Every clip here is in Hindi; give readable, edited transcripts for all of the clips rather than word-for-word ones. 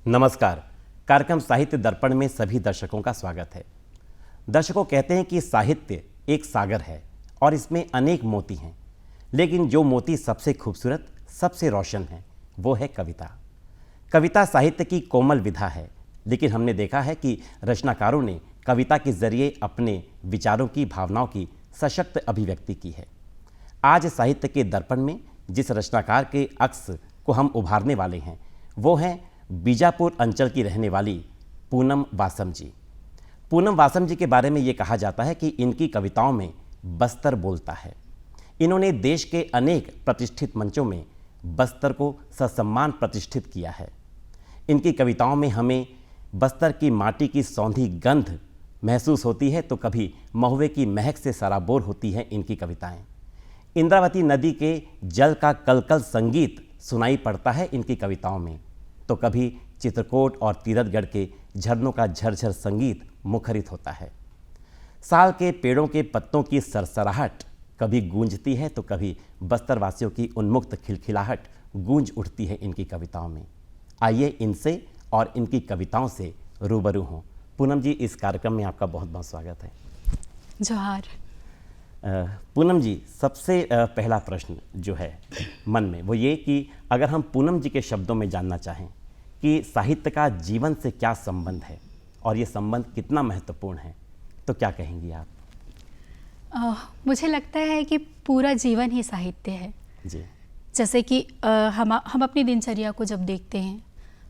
नमस्कार। कार्यक्रम साहित्य दर्पण में सभी दर्शकों का स्वागत है। दर्शकों, कहते हैं कि साहित्य एक सागर है और इसमें अनेक मोती हैं, लेकिन जो मोती सबसे खूबसूरत, सबसे रोशन है, वो है कविता। कविता साहित्य की कोमल विधा है, लेकिन हमने देखा है कि रचनाकारों ने कविता के जरिए अपने विचारों की, भावनाओं की सशक्त अभिव्यक्ति की है। आज साहित्य के दर्पण में जिस रचनाकार के अक्स को हम उभारने वाले हैं, वो हैं बीजापुर अंचल की रहने वाली पूनम वासम जी। पूनम वासम जी के बारे में ये कहा जाता है कि इनकी कविताओं में बस्तर बोलता है। इन्होंने देश के अनेक प्रतिष्ठित मंचों में बस्तर को ससम्मान प्रतिष्ठित किया है। इनकी कविताओं में हमें बस्तर की माटी की सौंधी गंध महसूस होती है, तो कभी महुए की महक से सराबोर होती है इनकी कविताएं। इंद्रावती नदी के जल का कलकल संगीत सुनाई पड़ता है इनकी कविताओं में, तो कभी चित्रकूट और तीरथगढ़ के झरनों का झरझर संगीत मुखरित होता है। साल के पेड़ों के पत्तों की सरसराहट कभी गूंजती है, तो कभी बस्तरवासियों की उन्मुक्त खिलखिलाहट गूंज उठती है इनकी कविताओं में। आइए इनसे और इनकी कविताओं से रूबरू हों। पूनम जी, इस कार्यक्रम में आपका बहुत बहुत स्वागत है। जोहार। पूनम जी, सबसे पहला प्रश्न जो है मन में वो ये कि अगर हम पूनम जी के शब्दों में जानना चाहें कि साहित्य का जीवन से क्या संबंध है और ये संबंध कितना महत्वपूर्ण है, तो क्या कहेंगी आप? मुझे लगता है कि पूरा जीवन ही साहित्य है जी। जैसे कि हम अपनी दिनचर्या को जब देखते हैं,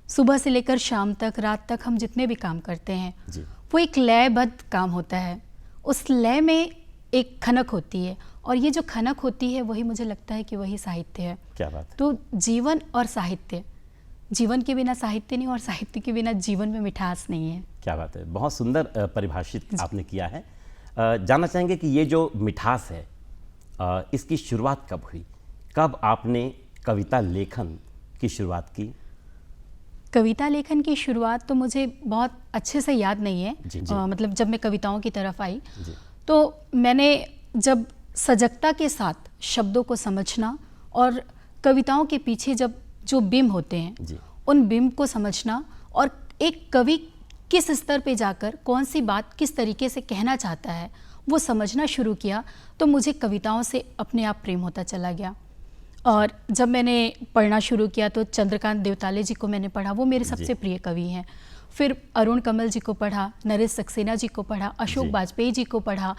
सुबह से लेकर शाम तक, रात तक हम जितने भी काम करते हैं जी। वो एक लयबद्ध काम होता है। उस लय में एक खनक होती है, और ये जो खनक होती है वही मुझे लगता है कि वही साहित्य है। क्या बात है। तो जीवन और साहित्य, जीवन के बिना साहित्य नहीं और साहित्य के बिना जीवन में मिठास नहीं है। क्या बात है, बहुत सुंदर परिभाषित आपने किया है। जानना चाहेंगे कि ये जो मिठास है, इसकी शुरुआत कब हुई? कब आपने कविता लेखन की शुरुआत की? कविता लेखन की शुरुआत तो मुझे बहुत अच्छे से याद नहीं है। जी, जी। मतलब जब मैं कविताओं की तरफ आई जी। तो मैंने जब सजगता के साथ शब्दों को समझना और कविताओं के पीछे जब जो बिंब होते हैं, जी। उन बिंब को समझना और एक कवि किस स्तर पे जाकर कौन सी बात किस तरीके से कहना चाहता है वो समझना शुरू किया, तो मुझे कविताओं से अपने आप प्रेम होता चला गया। और जब मैंने पढ़ना शुरू किया तो चंद्रकांत देवताले जी को मैंने पढ़ा, वो मेरे सबसे प्रिय कवि हैं। फिर अरुण कमल जी को पढ़ा, नरेश सक्सेना जी को पढ़ा, अशोक वाजपेयी जी को पढ़ा,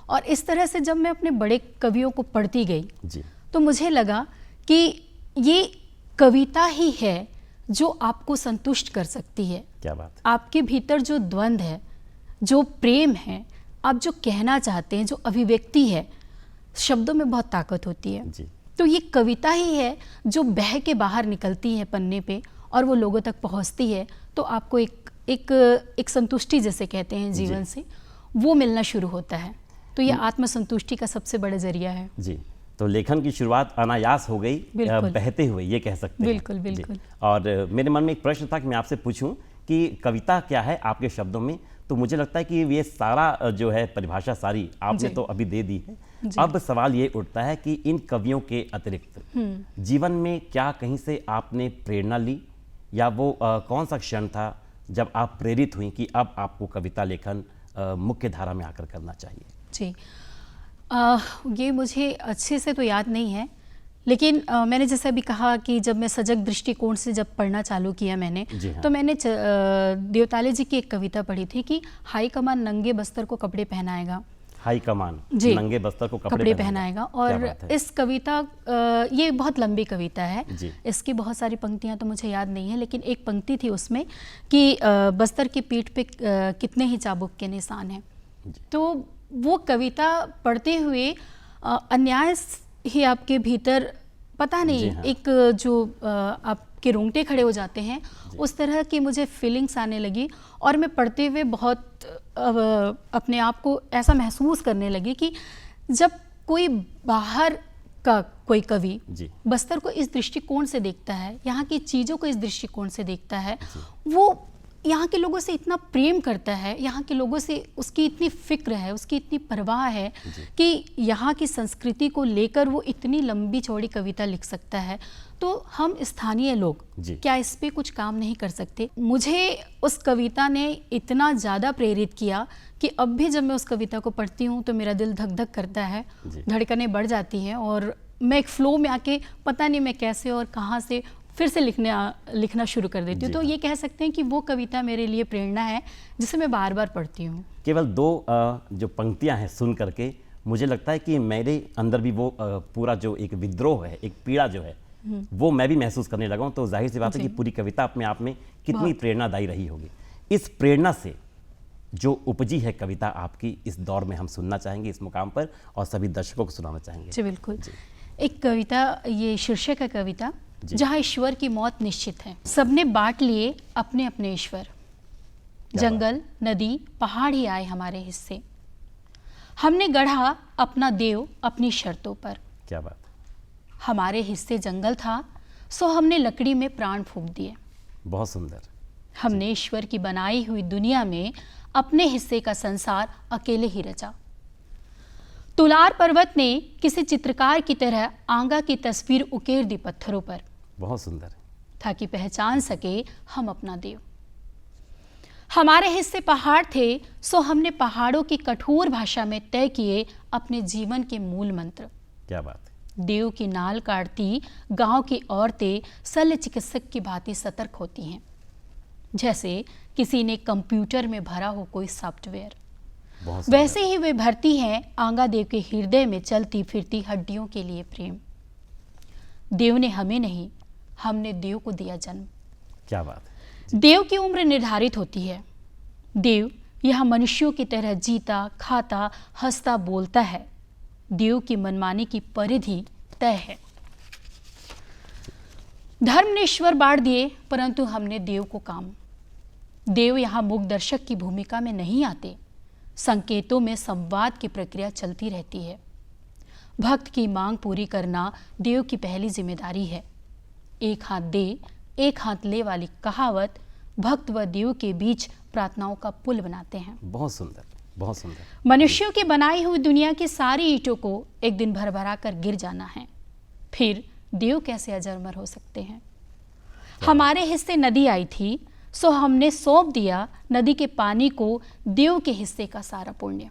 और इस तरह से जब मैं अपने बड़े कवियों को पढ़ती गई तो मुझे लगा कि ये कविता ही है जो आपको संतुष्ट कर सकती है। क्या बात है। आपके भीतर जो द्वंद्व है, जो प्रेम है, आप जो कहना चाहते हैं, जो अभिव्यक्ति है, शब्दों में बहुत ताकत होती है। जी। तो ये कविता ही है जो बह के बाहर निकलती है पन्ने पे और वो लोगों तक पहुंचती है, तो आपको एक संतुष्टि जैसे कहते हैं जीवन से, वो मिलना शुरू होता है। तो ये आत्मसंतुष्टि का सबसे बड़ा जरिया है। जी। तो लेखन की शुरुआत अनायास हो गई, बहते हुए, ये कह सकते हैं। बिल्कुल बिल्कुल। और मेरे मन में एक प्रश्न था कि मैं आपसे पूछूं कि कविता क्या है आपके शब्दों में, तो मुझे लगता है कि ये सारा जो है परिभाषा सारी आपने तो अभी दे दी है। अब सवाल ये उठता है कि इन कवियों के अतिरिक्त जीवन में क्या कहीं से आपने प्रेरणा ली, या वो कौन सा क्षण था जब आप प्रेरित हुई कि अब आपको कविता लेखन मुख्य धारा में आकर करना चाहिए? जी। ये मुझे अच्छे से तो याद नहीं है, लेकिन मैंने जैसे अभी कहा कि जब मैं सजग दृष्टिकोण से जब पढ़ना चालू किया मैंने, हाँ। तो मैंने देवताले जी की एक कविता पढ़ी थी कि हाई कमान नंगे बस्तर को कपड़े पहनाएगा। हाई कमान नंगे बस्तर को कपड़े पहनाएगा। और इस कविता, ये बहुत लंबी कविता है, इसकी बहुत सारी पंक्तियां तो मुझे याद नहीं है, लेकिन एक पंक्ति थी उसमें कि बस्तर की पीठ पे कितने ही चाबुक के निशान हैं। तो वो कविता पढ़ते हुए अन्याय ही आपके भीतर, पता नहीं, एक जो आपके रोंगटे खड़े हो जाते हैं, उस तरह की मुझे फीलिंग्स आने लगी। और मैं पढ़ते हुए बहुत अपने आप को ऐसा महसूस करने लगी कि जब कोई बाहर का कोई कवि बस्तर को इस दृष्टिकोण से देखता है, यहाँ की चीज़ों को इस दृष्टिकोण से देखता है, वो यहाँ के लोगों से इतना प्रेम करता है, यहाँ के लोगों से उसकी इतनी फिक्र है, उसकी इतनी परवाह है कि यहाँ की संस्कृति को लेकर वो इतनी लंबी चौड़ी कविता लिख सकता है। तो हम स्थानीय लोग क्या इस पे कुछ काम नहीं कर सकते? मुझे उस कविता ने इतना ज़्यादा प्रेरित किया कि अब भी जब मैं उस कविता को पढ़ती हूँ तो मेरा दिल धक धक करता है, धड़कनें बढ़ जाती हैं और मैं एक फ्लो में आके पता नहीं मैं कैसे और कहाँ से फिर से लिखना शुरू कर देती हूँ। तो ये कह सकते हैं कि वो कविता मेरे लिए प्रेरणा है जिसे मैं बार बार पढ़ती हूँ। केवल दो जो पंक्तियाँ हैं सुन करके मुझे लगता है कि मेरे अंदर भी वो पूरा जो एक विद्रोह है, एक पीड़ा जो है वो मैं भी महसूस करने लगा हूँ। तो जाहिर सी बात है कि पूरी कविता अपने आप में कितनी प्रेरणादायी रही होगी। इस प्रेरणा से जो उपजी है कविता आपकी, इस दौर में हम सुनना चाहेंगे इस मुकाम पर और सभी दर्शकों को सुनाना चाहेंगे। जी बिल्कुल। एक कविता, ये शीर्षक है कविता, जहाँ ईश्वर की मौत निश्चित है। सबने बांट लिए अपने अपने ईश्वर, जंगल नदी पहाड़ ही आए हमारे हिस्से। हमने गढ़ा अपना देव अपनी शर्तों पर। क्या बात। हमारे हिस्से जंगल था सो हमने लकड़ी में प्राण फूंक दिए। बहुत सुंदर। हमने ईश्वर की बनाई हुई दुनिया में अपने हिस्से का संसार अकेले ही रचा। तुलार पर्वत ने किसी चित्रकार की तरह आंगा की तस्वीर उकेर दी पत्थरों पर। बहुत सुंदर। ताकि पहचान सके हम अपना देव। हमारे हिस्से पहाड़ थे सो हमने पहाड़ों की कठोर भाषा में तय किए अपने जीवन के मूल मंत्र। क्या बात है। देव की नाल काटती गांव की औरतें शल्य चिकित्सक की भांति सतर्क होती हैं, जैसे किसी ने कंप्यूटर में भरा हो कोई सॉफ्टवेयर। वैसे ही वे भरती हैं आंगा देव के हृदय में चलती फिरती हड्डियों के लिए प्रेम। देव ने हमें नहीं, हमने देव को दिया जन्म। क्या बात है। देव की उम्र निर्धारित होती है। देव यह मनुष्यों की तरह जीता खाता हंसता बोलता है। देव की मनमानी की परिधि तय है। धर्म ने ईश्वर बांट दिए परंतु हमने देव को काम। देव यहाँ मूक दर्शक की भूमिका में नहीं आते। संकेतों में संवाद की प्रक्रिया चलती रहती है। भक्त की मांग पूरी करना देव की पहली जिम्मेदारी है। एक हाथ दे एक हाथ ले वाली कहावत भक्त व देव के बीच प्रार्थनाओं का पुल बनाते हैं। बहुत सुंदर, बहुत सुंदर। मनुष्यों की बनाई हुई दुनिया की सारी ईंटों को एक दिन भरभरा कर गिर जाना है, फिर देव कैसे अजरमर हो सकते हैं। हमारे हिस्से नदी आई थी सो हमने सौंप दिया नदी के पानी को देव के हिस्से का सारा पुण्य।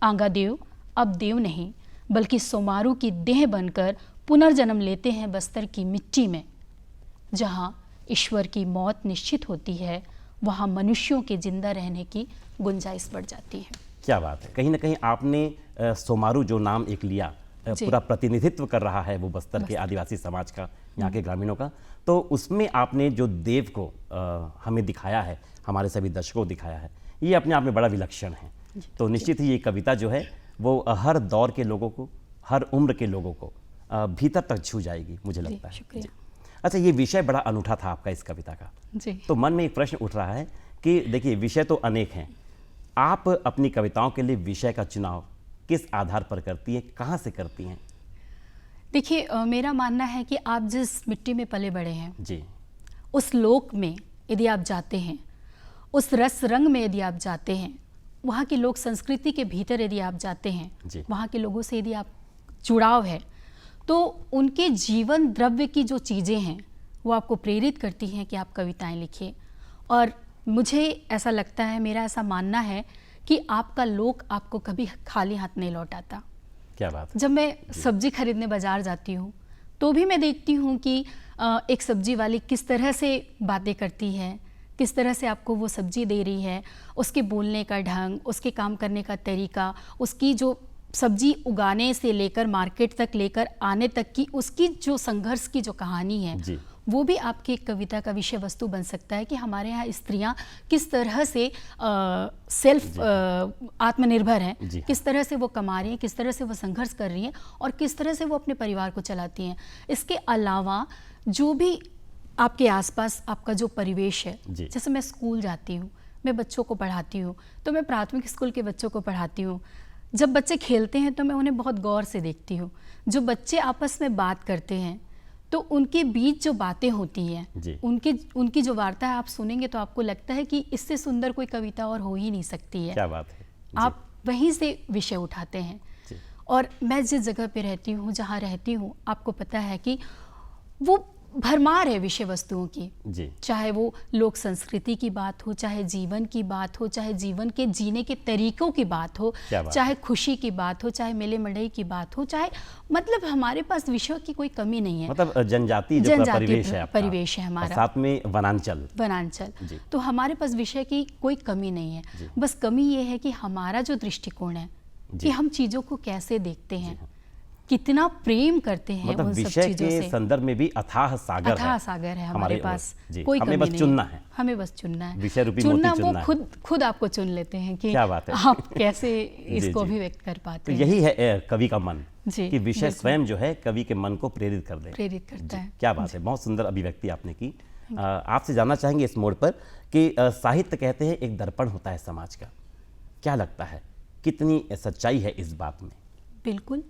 आंगा देव अब देव नहीं बल्कि सोमारू की देह बनकर पुनर्जन्म लेते हैं बस्तर की मिट्टी में। जहाँ ईश्वर की मौत निश्चित होती है वहाँ मनुष्यों के जिंदा रहने की गुंजाइश बढ़ जाती है। क्या बात है। कहीं ना कहीं आपने सोमारू जो नाम एक लिया, पूरा प्रतिनिधित्व कर रहा है वो बस्तर के आदिवासी समाज का, यहाँ के ग्रामीणों का। तो उसमें आपने जो देव को हमें दिखाया है, हमारे सभी दर्शकों को दिखाया है, ये अपने आप में बड़ा विलक्षण है। तो निश्चित ही ये कविता जो है वो हर दौर के लोगों को, हर उम्र के लोगों को भीतर तक छू जाएगी, मुझे लगता है। शुक्रिया। अच्छा, ये विषय बड़ा अनूठा था आपका इस कविता का। जी। तो मन में एक प्रश्न उठ रहा है कि देखिए विषय तो अनेक हैं, आप अपनी कविताओं के लिए विषय का चुनाव किस आधार पर करती हैं, कहाँ से करती हैं? देखिए मेरा मानना है कि आप जिस मिट्टी में पले बड़े हैं जी, उस लोक में यदि आप जाते हैं, उस रस रंग में यदि आप जाते हैं, वहाँ की लोक संस्कृति के भीतर यदि आप जाते हैं, वहाँ के लोगों से यदि आप जुड़ाव है तो उनके जीवन द्रव्य की जो चीज़ें हैं वो आपको प्रेरित करती हैं कि आप कविताएं लिखिए। और मुझे ऐसा लगता है, मेरा ऐसा मानना है कि आपका लोक आपको कभी खाली हाथ नहीं लौटाता। क्या बात है। जब मैं सब्जी खरीदने बाजार जाती हूँ तो भी मैं देखती हूँ कि एक सब्जी वाली किस तरह से बातें करती है, किस तरह से आपको वो सब्जी दे रही है, उसके बोलने का ढंग, उसके काम करने का तरीका, उसकी जो सब्जी उगाने से लेकर मार्केट तक लेकर आने तक की उसकी जो संघर्ष की जो कहानी है वो भी आपकी एक कविता का विषय वस्तु बन सकता है कि हमारे यहाँ स्त्रियाँ किस तरह से सेल्फ आत्मनिर्भर हैं, किस तरह से वो कमा रही हैं, किस तरह से वो संघर्ष कर रही हैं और किस तरह से वो अपने परिवार को चलाती हैं। इसके अलावा जो भी आपके आसपास आपका जो परिवेश है, जैसे मैं स्कूल जाती हूँ, मैं बच्चों को पढ़ाती हूँ, तो मैं प्राथमिक स्कूल के बच्चों को पढ़ाती हूँ। जब बच्चे खेलते हैं तो मैं उन्हें बहुत गौर से देखती हूँ। जो बच्चे आपस में बात करते हैं तो उनके बीच जो बातें होती हैं, जी। उनकी जो वार्ता है आप सुनेंगे तो आपको लगता है कि इससे सुंदर कोई कविता और हो ही नहीं सकती है। क्या बात है। आप वहीं से विषय उठाते हैं। जी। और मैं जिस जगह पे रहती हूँ, जहाँ रहती हूँ, आपको पता है कि वो भरमार है विषय वस्तुओं की। जी। चाहे वो लोक संस्कृति की बात हो, चाहे जीवन की बात हो, चाहे जीवन के जीने के तरीकों की बात हो, चाहे खुशी की बात हो, चाहे मेले मड़ई की बात हो, चाहे मतलब हमारे पास विषयों की कोई कमी नहीं है। मतलब जनजाति जो परिवेश है आपका, परिवेश है हमारा, साथ में वनांचल। तो हमारे पास विषय की कोई कमी नहीं है। बस कमी ये है कि हमारा जो दृष्टिकोण है कि हम चीजों को कैसे देखते हैं, कितना प्रेम करते हैं, मतलब उन सब विषय चीजों के से। संदर्भ में भी अथाह सागर है हमारे पास, जी। कोई हमें कमी बस नहीं चुनना है। है, हमें बस चुनना है, विषय रूपी मोती चुनना है। वो खुद आपको चुन लेते हैं कि क्या बात है। आप कैसे इसको जी। अभिव्यक्त कर पाते तो हैं। यही है कवि का मन, जी, कि विषय स्वयं जो है कवि के मन को प्रेरित कर दे, प्रेरित करता है। क्या बात है, बहुत सुंदर अभिव्यक्ति आपने की। आपसे जानना चाहेंगे इस मोड़ पर कि साहित्य कहते हैं एक दर्पण होता है समाज का, क्या लगता है कितनी सच्चाई है इस बात में? बिल्कुल,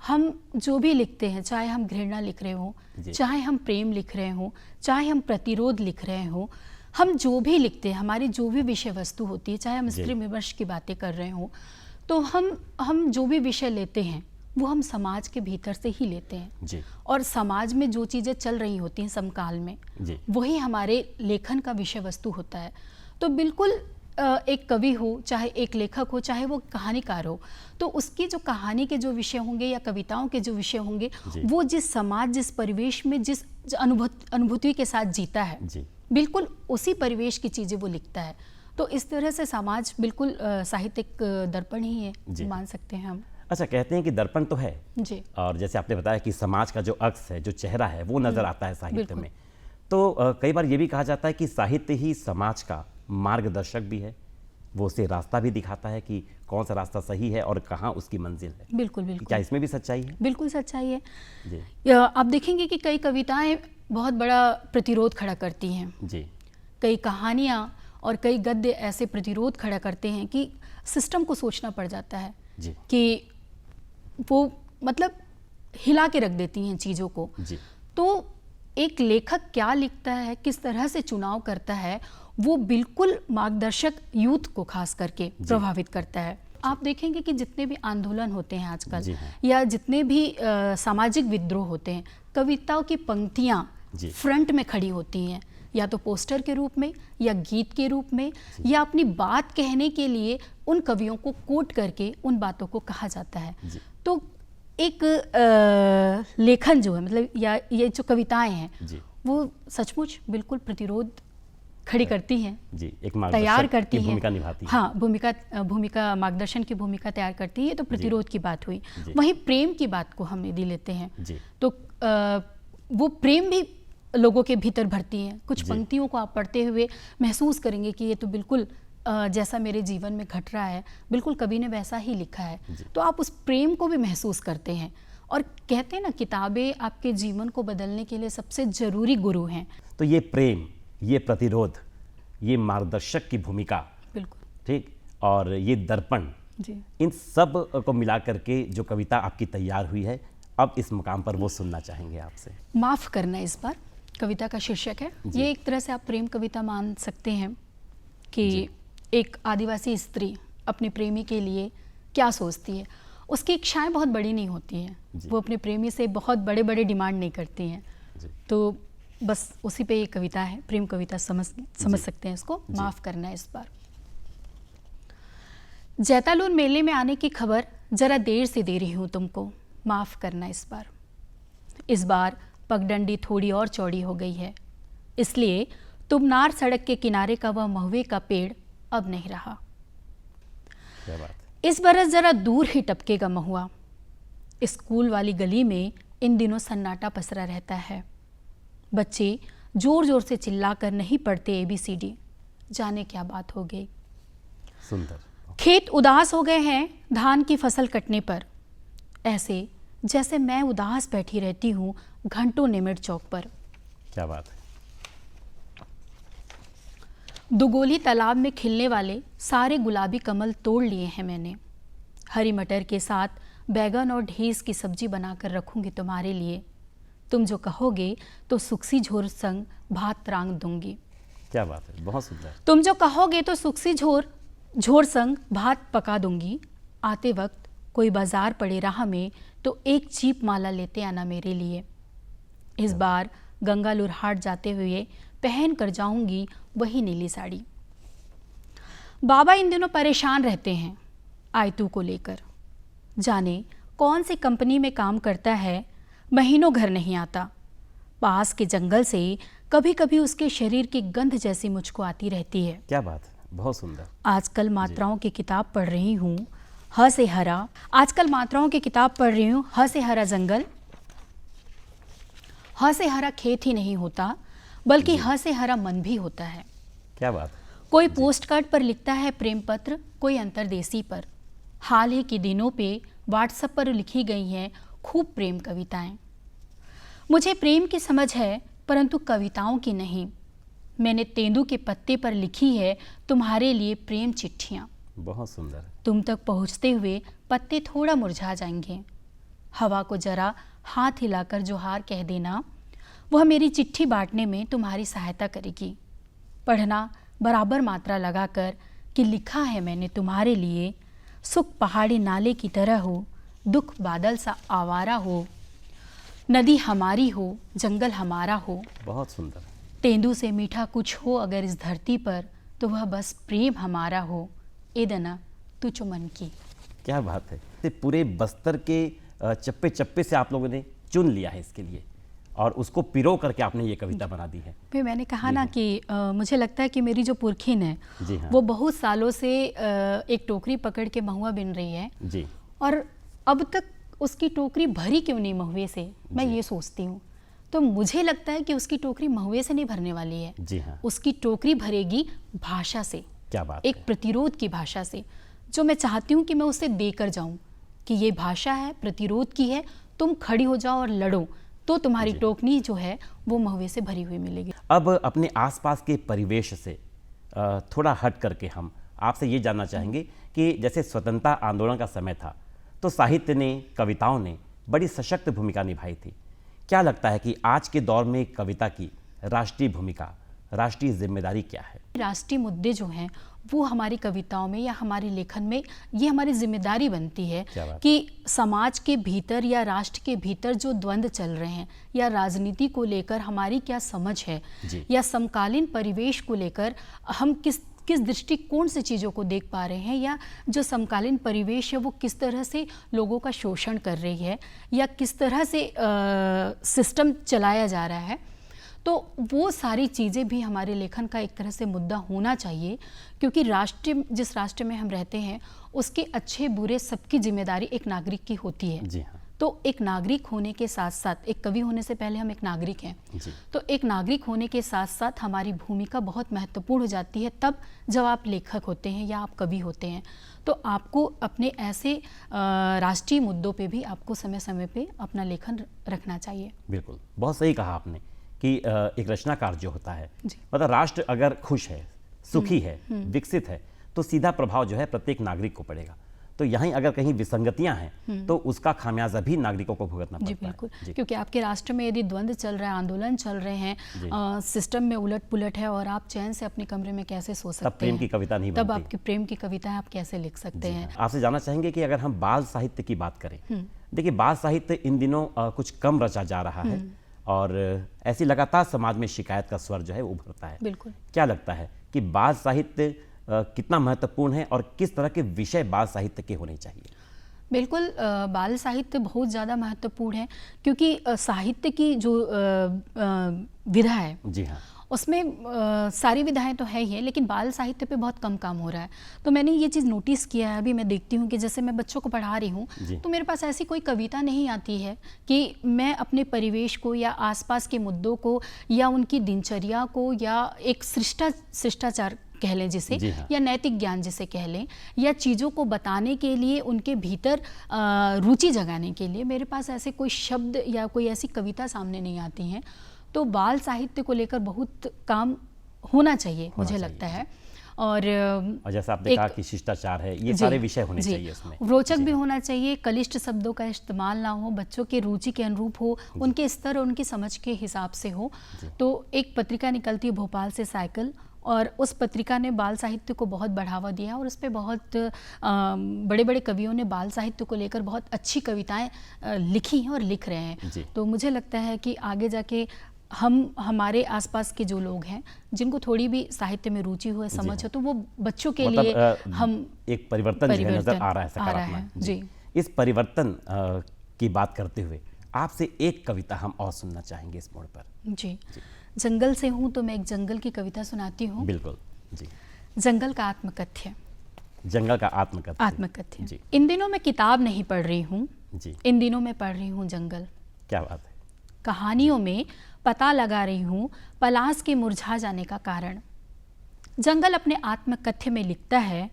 हम जो भी लिखते हैं, चाहे हम घृणा लिख रहे हों, चाहे हम प्रेम लिख रहे हों, चाहे हम प्रतिरोध लिख रहे हों, हम जो भी लिखते हैं, हमारी जो भी विषय वस्तु होती है, चाहे हम स्त्री विमर्श की बातें कर रहे हों, तो हम जो भी विषय लेते हैं वो हम समाज के भीतर से ही लेते हैं जी। और समाज में जो चीज़ें चल रही होती हैं समकाल में जी। वही हमारे लेखन का विषय वस्तु होता है। तो बिल्कुल एक कवि हो, चाहे एक लेखक हो, चाहे वो कहानीकार हो, तो उसकी जो कहानी के जो विषय होंगे या कविताओं के जो विषय होंगे, वो जिस समाज, जिस परिवेश में, जिस अनुभूति के साथ जीता है, बिल्कुल उसी परिवेश की चीज़ें वो लिखता है। तो इस तरह से समाज बिल्कुल साहित्यिक दर्पण ही है, मान सकते हैं हम। अच्छा, कहते हैं कि दर्पण तो है जी, और जैसे आपने बताया कि समाज का जो अक्स है, जो चेहरा है, वो नजर आता है साहित्य में। तो कई बार ये भी कहा जाता है कि साहित्य ही समाज का मार्गदर्शक भी है, वो उसे रास्ता भी दिखाता है कि कौन सा रास्ता सही है और कहाँ उसकी मंजिल है। बिल्कुल बिल्कुल। क्या इसमें भी सच्चाई है? बिल्कुल सच्चाई है जी। आप देखेंगे कि कई कविताएं बहुत बड़ा प्रतिरोध खड़ा करती हैं जी। कई कहानियां और कई गद्य ऐसे प्रतिरोध खड़ा करते हैं कि सिस्टम को सोचना पड़ जाता है जी। कि वो मतलब हिला के रख देती हैं चीज़ों को। जी। तो एक लेखक क्या लिखता है, किस तरह से चुनाव करता है, वो बिल्कुल मार्गदर्शक यूथ को खास करके प्रभावित करता है। आप देखेंगे कि जितने भी आंदोलन होते हैं आजकल या जितने भी सामाजिक विद्रोह होते हैं, कविताओं की पंक्तियां फ्रंट में खड़ी होती हैं, या तो पोस्टर के रूप में या गीत के रूप में, या अपनी बात कहने के लिए उन कवियों को कोट करके उन बातों को कहा जाता है। तो एक लेखन जो है, मतलब या ये जो कविताएं हैं, वो सचमुच बिल्कुल प्रतिरोध खड़ी करती हैं जी, एक तैयार करती हैं, भूमिका निभाती हैं। हाँ, भूमिका मार्गदर्शन की भूमिका तैयार करती है। ये तो प्रतिरोध की बात हुई। वहीं प्रेम की बात को हम यदि लेते हैं तो वो प्रेम भी लोगों के भीतर भरती हैं। कुछ पंक्तियों को आप पढ़ते हुए महसूस करेंगे कि ये तो बिल्कुल जैसा मेरे जीवन में घट रहा है, बिल्कुल कवि ने वैसा ही लिखा है। तो आप उस प्रेम को भी महसूस करते हैं। और कहते हैं ना, किताबें आपके जीवन को बदलने के लिए सबसे जरूरी गुरु हैं। तो ये प्रेम, ये प्रतिरोध, ये मार्गदर्शक की भूमिका, बिल्कुल ठीक, और ये दर्पण, इन सब को मिला करके जो कविता आपकी तैयार हुई है, अब इस मुकाम पर वो सुनना चाहेंगे आपसे। माफ करना इस बार कविता का शीर्षक है। ये एक तरह से आप प्रेम कविता मान सकते हैं कि एक आदिवासी स्त्री अपने प्रेमी के लिए क्या सोचती है। उसकी इच्छाएं बहुत बड़ी नहीं होती हैं, वो अपने प्रेमी से बहुत बड़े बड़े डिमांड नहीं करती हैं। तो बस उसी पे ये कविता है, प्रेम कविता समझ सकते हैं इसको। माफ करना इस बार। जैतालूर मेले में आने की खबर जरा देर से दे रही हूँ तुमको, माफ करना इस बार। इस बार पगडंडी थोड़ी और चौड़ी हो गई है, इसलिए तुमनार सड़क के किनारे का वह महुए का पेड़ अब नहीं रहा। क्या बात? इस बरस जरा दूर ही टपकेगा महुआ। स्कूल वाली गली में इन दिनों सन्नाटा पसरा रहता है। बच्चे जोर जोर से चिल्लाकर नहीं पढ़ते ABCD, जाने क्या बात हो गई। सुंदर। खेत उदास हो गए हैं धान की फसल कटने पर, ऐसे जैसे मैं उदास बैठी रहती हूँ घंटों निमिट चौक पर। क्या बात है। दुगोली तालाब में खिलने वाले सारे गुलाबी कमल तोड़ लिए हैं मैंने। हरी मटर के साथ बैगन और ढीस की सब्जी बनाकर रखूंगी तुम्हारे लिए। तुम जो कहोगे तो सुक्सी झोर संग भात रांग दूंगी। क्या बात है, बहुत सुंदर। तुम जो कहोगे तो सुक्सी झोर संग भात पका दूंगी। आते वक्त कोई बाजार पड़े राह में तो एक चीप माला लेते आना मेरे लिए। इस बार गंगालूर हाट जाते हुए पहन कर जाऊंगी वही नीली साड़ी। बाबा इन दिनों परेशान रहते हैं आयतू को लेकर। जाने कौन सी कंपनी में काम करता है, महीनों घर नहीं आता। पास के जंगल से कभी कभी उसके शरीर की गंध जैसी मुझको आती रहती है। क्या बात है, बहुत सुंदर। आजकल मात्राओं की किताब पढ़ रही हूँ, ह से हरा। आजकल मात्राओं की किताब पढ़ रही हूँ, ह से हरा जंगल, ह से हरा खेत ही नहीं होता बल्कि ह से हरा मन भी होता है। क्या बात है। कोई पोस्ट कार्ड पर लिखता है प्रेम पत्र, कोई अंतर्देशी पर। हाल ही के दिनों पे व्हाट्सएप पर लिखी गई हैं खूब प्रेम कविताएं। मुझे प्रेम की समझ है परंतु कविताओं की नहीं। मैंने तेंदू के पत्ते पर लिखी है तुम्हारे लिए प्रेम चिट्ठियां। बहुत सुंदर। तुम तक पहुंचते हुए पत्ते थोड़ा मुरझा जाएंगे। हवा को जरा हाथ हिलाकर जोहार कह देना, वह मेरी चिट्ठी बांटने में तुम्हारी सहायता करेगी। पढ़ना बराबर मात्रा लगाकर कि लिखा है मैंने तुम्हारे लिए। सुख पहाड़ी नाले की तरह हो, दुख बादल सा आवारा हो। नदी हमारी हो, जंगल हमारा हो। बहुत सुंदर। तेंदू से मीठा कुछ हो अगर इस धरती पर तो वह बस प्रेम हमारा हो। एदना तुझो मन की। क्या बात है। ये पूरे बस्तर के चप्पे चप्पे से आप लोगों ने चुन लिया है इसके लिए और उसको पिरो करके आपने ये कविता बना दी है। फिर मैंने कहा ना कि मुझे लगता है कि मेरी जो पुरखिन है जी हाँ। वो बहुत सालों से एक टोकरी पकड़ के महुआ बिन रही है जी। और अब तक उसकी टोकरी भरी क्यों नहीं महुए से, मैं ये सोचती हूँ। तो मुझे लगता है कि उसकी टोकरी महुए से नहीं भरने वाली है। जी हाँ। उसकी टोकरी भरेगी भाषा से। क्या बात एक है। प्रतिरोध की भाषा से, जो मैं चाहती हूँ कि मैं उसे देकर जाऊं कि ये भाषा है, प्रतिरोध की है। तुम खड़ी हो जाओ और लड़ो तो तुम्हारी टोकरी जो है वो महुए से भरी हुई मिलेगी। अब अपने आसपास के परिवेश से थोड़ा हट करके हम आपसे ये जानना चाहेंगे कि जैसे स्वतंत्रता आंदोलन का समय था तो साहित्य ने, कविताओं ने बड़ी सशक्त भूमिका निभाई थी। क्या लगता है कि आज के दौर में कविता की राष्ट्रीय भूमिका, राष्ट्रीय जिम्मेदारी क्या है? राष्ट्रीय मुद्दे जो हैं वो हमारी कविताओं में या हमारे लेखन में ये हमारी जिम्मेदारी बनती है कि समाज के भीतर या राष्ट्र के भीतर जो द्वंद्व चल रहे हैं या राजनीति को लेकर हमारी क्या समझ है या समकालीन परिवेश को लेकर हम किस दृष्टिकोण से चीज़ों को देख पा रहे हैं या जो समकालीन परिवेश है वो किस तरह से लोगों का शोषण कर रही है या किस तरह से सिस्टम चलाया जा रहा है। तो वो सारी चीज़ें भी हमारे लेखन का एक तरह से मुद्दा होना चाहिए क्योंकि जिस राष्ट्र में हम रहते हैं उसके अच्छे बुरे सबकी जिम्मेदारी एक नागरिक की होती है। जी हाँ। तो एक नागरिक होने के साथ साथ, एक कवि होने से पहले हम एक नागरिक हैं जी। तो एक नागरिक होने के साथ साथ हमारी भूमिका बहुत महत्वपूर्ण हो जाती है तब जब आप लेखक होते हैं या आप कवि होते हैं। तो आपको अपने ऐसे राष्ट्रीय मुद्दों पे भी आपको समय समय पे अपना लेखन रखना चाहिए। बिल्कुल, बहुत सही कहा आपने कि एक रचनाकार जो होता है, मतलब राष्ट्र अगर खुश है, सुखी है, विकसित है तो सीधा प्रभाव जो है प्रत्येक नागरिक को पड़ेगा। तो यहीं अगर कहीं विसंगतियां हैं तो उसका खामियाजा भी नागरिकों को भुगतना पड़ता है। जी बिल्कुल, क्योंकि आपके राष्ट्र में यदि द्वंद्व चल रहा है, आंदोलन चल रहे हैं, सिस्टम में उलट पुलट है और आप चैन से अपने कमरे में कैसे सो सकते हैं? तब प्रेम की कविता नहीं बनती। तब आपकी प्रेम की कविता आप कैसे लिख सकते हैं? आपसे जानना चाहेंगे कि अगर हम बाल साहित्य की बात करें, देखिए बाल साहित्य इन दिनों कुछ कम रचा जा रहा है और ऐसी लगातार समाज में शिकायत का स्वर जो है उभरता है। बिल्कुल। क्या लगता है कि बाल साहित्य कितना महत्वपूर्ण है और किस तरह के विषय बाल साहित्य के होने चाहिए? बिल्कुल, बाल साहित्य बहुत ज़्यादा महत्वपूर्ण है क्योंकि साहित्य की जो विधा है, जी हाँ, उसमें सारी विधाएं तो है ही है लेकिन बाल साहित्य पे बहुत कम काम हो रहा है। तो मैंने ये चीज़ नोटिस किया है, अभी मैं देखती हूँ कि जैसे मैं बच्चों को पढ़ा रही हूँ तो मेरे पास ऐसी कोई कविता नहीं आती है कि मैं अपने परिवेश को या आसपास के मुद्दों को या उनकी दिनचर्या को या एक शिष्टाचार कह लें जिसे, हाँ, या नैतिक ज्ञान जिसे कह लें या चीज़ों को बताने के लिए उनके भीतर रुचि जगाने के लिए मेरे पास ऐसे कोई शब्द या कोई ऐसी कविता सामने नहीं आती हैं। तो बाल साहित्य को लेकर बहुत काम होना चाहिए मुझे लगता है। और जैसा आपने कहा कि शिष्टाचार है, ये सारे विषय होने चाहिए इसमें, रोचक भी होना चाहिए, कलिष्ठ शब्दों का इस्तेमाल ना हो, बच्चों के रुचि के अनुरूप हो, उनके स्तर और उनकी समझ के हिसाब से हो। तो एक पत्रिका निकलती है भोपाल से, साइकिल, और उस पत्रिका ने बाल साहित्य को बहुत बढ़ावा दिया और उस पर बहुत बड़े बड़े कवियों ने बाल साहित्य को लेकर बहुत अच्छी कविताएं लिखी हैं और लिख रहे हैं। तो मुझे लगता है कि आगे जाके हमारे आसपास के जो लोग हैं जिनको थोड़ी भी साहित्य में रुचि हो, समझ हो, तो वो बच्चों के लिए हम एक परिवर्तन जो है नजर आ रहा है, सकारात्मक। जी, इस परिवर्तन की बात करते हुए आपसे एक कविता हम और सुनना चाहेंगे इस मोड़ पर। जी, जंगल से हूँ तो मैं एक जंगल की कविता सुनाती हूँ। बिल्कुल जी। जंगल का आत्मकथ्य। जंगल का आत्मकथ्य। आत्मकथ्य जी। इन दिनों मैं किताब नहीं पढ़ रही हूँ जी, इन दिनों मैं पढ़ रही हूँ जंगल। क्या बात है। कहानियों में पता लगा रही हूँ पलाश के मुरझा जाने का कारण। जंगल अपने आत्मकथ्य में लिखता है,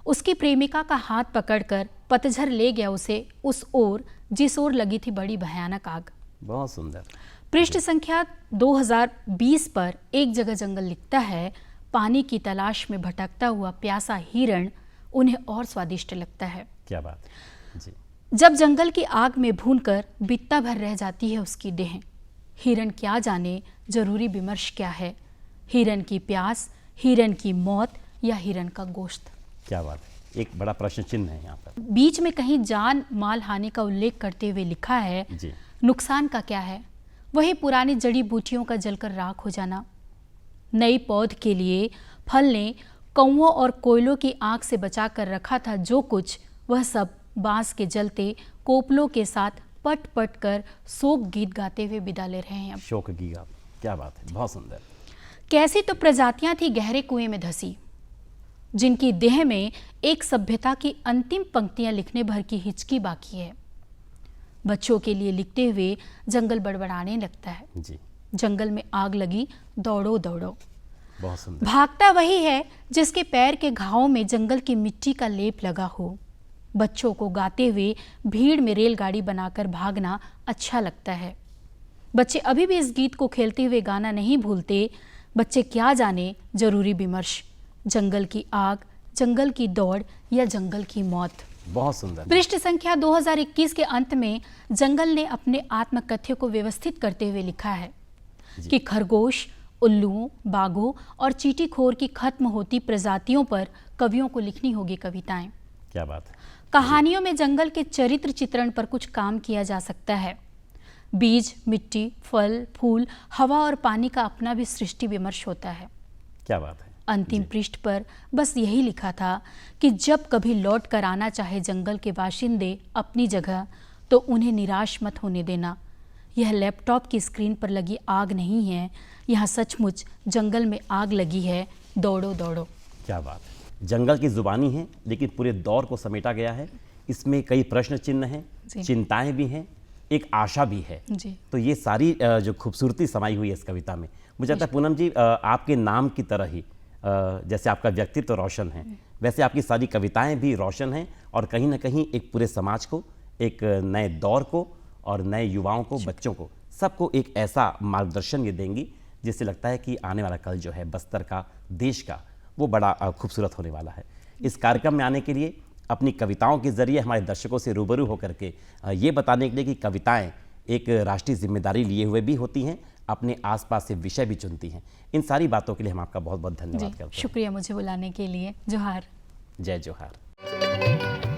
उसकी प्रेमिका का हाथ पकड़कर पतझड़ ले गया उसे उस ओर जिस ओर लगी थी बड़ी भयानक आग। बहुत सुंदर। पृष्ठ संख्या 2020 पर एक जगह जंगल लिखता है, पानी की तलाश में भटकता हुआ प्यासा हिरण उन्हें और स्वादिष्ट लगता है। क्या बात जी। जब जंगल की आग में भूनकर बित्ता भर रह जाती है उसकी देह, हिरण क्या जाने जरूरी विमर्श क्या है, हिरण की प्यास, हिरण की मौत या हिरण का गोश्त। क्या बात है, एक बड़ा प्रश्न चिन्ह है यहाँ पर। बीच में कहीं जान माल हानि का उल्लेख करते हुए लिखा है जी। नुकसान का क्या है, वही पुरानी जड़ी बूटियों का जलकर राख हो जाना। नई पौध के लिए फल ने कौओं और कोयलों की आंख से बचा कर रखा था जो कुछ, वह सब बांस के जलते कोपलों के साथ पट पट कर शोक गीत गाते हुए विदा ले रहे हैं। अब शोक गीत, क्या बात है, बहुत सुंदर। कैसी तो प्रजातियां थी गहरे कुएं में धसी, जिनकी देह में एक सभ्यता की अंतिम पंक्तियां लिखने भर की हिचकी बाकी है। बच्चों के लिए लिखते हुए जंगल बड़बड़ाने लगता है जी। जंगल में आग लगी, दौड़ो दौड़ो। बहुत सुंदर। भागता वही है जिसके पैर के घावों में जंगल की मिट्टी का लेप लगा हो। बच्चों को गाते हुए भीड़ में रेलगाड़ी बनाकर भागना अच्छा लगता है। बच्चे अभी भी इस गीत को खेलते हुए गाना नहीं भूलते। बच्चे क्या जाने जरूरी विमर्श, जंगल की आग, जंगल की दौड़ या जंगल की मौत। बहुत सुंदर। पृष्ठ संख्या 2021 के अंत में जंगल ने अपने आत्मकथ्य को व्यवस्थित करते हुए लिखा है कि खरगोश, उल्लुओं, बाघों और चींटीखोर की खत्म होती प्रजातियों पर कवियों को लिखनी होगी कविताएं। क्या बात है। कहानियों में जंगल के चरित्र चित्रण पर कुछ काम किया जा सकता है। बीज, मिट्टी, फल, फूल, हवा और पानी का अपना भी सृष्टि विमर्श होता है। क्या बात है। अंतिम पृष्ठ पर बस यही लिखा था कि जब कभी लौट कर आना चाहे जंगल के बाशिंदे अपनी जगह, तो उन्हें निराश मत होने देना। यह लैपटॉप की स्क्रीन पर लगी आग नहीं है, यहाँ सचमुच जंगल में आग लगी है, दौड़ो दौड़ो। क्या बात है। जंगल की जुबानी है लेकिन पूरे दौर को समेटा गया है। इसमें कई प्रश्न चिन्ह हैं, चिंताएं भी हैं, एक आशा भी है जी। तो ये सारी जो खूबसूरती समाई हुई है इस कविता में, मुझे लगता है पूनम जी आपके नाम की तरह ही जैसे आपका व्यक्तित्व रोशन है, वैसे आपकी सारी कविताएं भी रोशन हैं और कहीं ना कहीं एक पूरे समाज को, एक नए दौर को और नए युवाओं को, बच्चों को, सबको एक ऐसा मार्गदर्शन ये देंगी जिससे लगता है कि आने वाला कल जो है बस्तर का, देश का, वो बड़ा खूबसूरत होने वाला है। इस कार्यक्रम में आने के लिए, अपनी कविताओं के जरिए हमारे दर्शकों से रूबरू होकर के ये बताने के लिए कि कविताएं एक राष्ट्रीय जिम्मेदारी लिए हुए भी होती हैं, अपने आसपास से विषय भी चुनती हैं, इन सारी बातों के लिए हम आपका बहुत बहुत धन्यवाद करते हैं। शुक्रिया मुझे बुलाने के लिए। जोहार। जय जोहार।